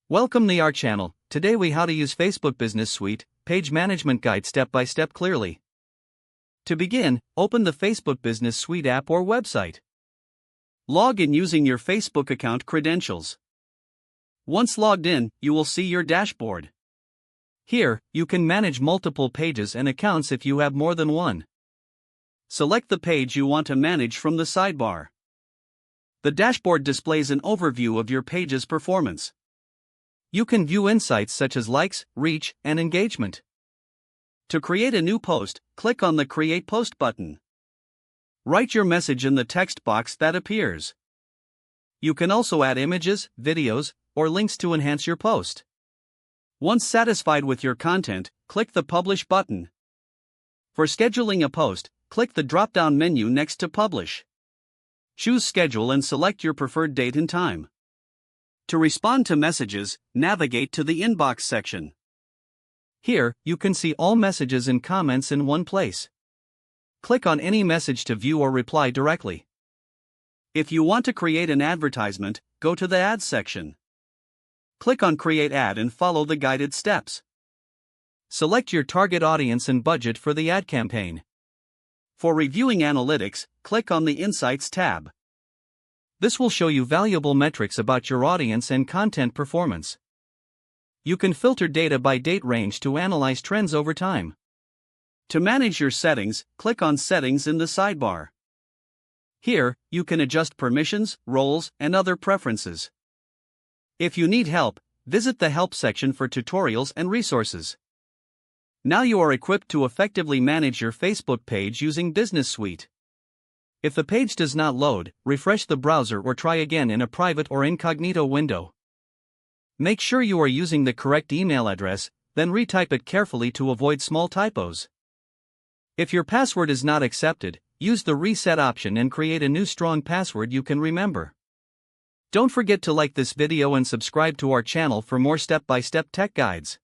Welcome to our channel. Today we how to use Facebook Business Suite Page Management Guide step by step clearly. To begin, open the Facebook Business Suite app or website. Log in using your Facebook account credentials. Once logged in, you will see your dashboard. Here, you can manage multiple pages and accounts if you have more than one. Select the page you want to manage from the sidebar. The dashboard displays an overview of your page's performance. You can view insights such as likes, reach, and engagement. To create a new post, click on the Create Post button. Write your message in the text box that appears. You can also add images, videos, or links to enhance your post. Once satisfied with your content, click the Publish button. For scheduling a post, click the drop-down menu next to Publish. Choose Schedule and select your preferred date and time. To respond to messages, navigate to the Inbox section. Here, you can see all messages and comments in one place. Click on any message to view or reply directly. If you want to create an advertisement, go to the Ads section. Click on Create Ad and follow the guided steps. Select your target audience and budget for the ad campaign. For reviewing analytics, click on the Insights tab. This will show you valuable metrics about your audience and content performance. You can filter data by date range to analyze trends over time. To manage your settings, click on Settings in the sidebar. Here, you can adjust permissions, roles, and other preferences. If you need help, visit the Help section for tutorials and resources. Now you are equipped to effectively manage your Facebook page using Business Suite. If the page does not load, refresh the browser or try again in a private or incognito window. Make sure you are using the correct email address, then retype it carefully to avoid small typos. If your password is not accepted, use the Reset option and create a new strong password you can remember. Don't forget to like this video and subscribe to our channel for more step-by-step tech guides.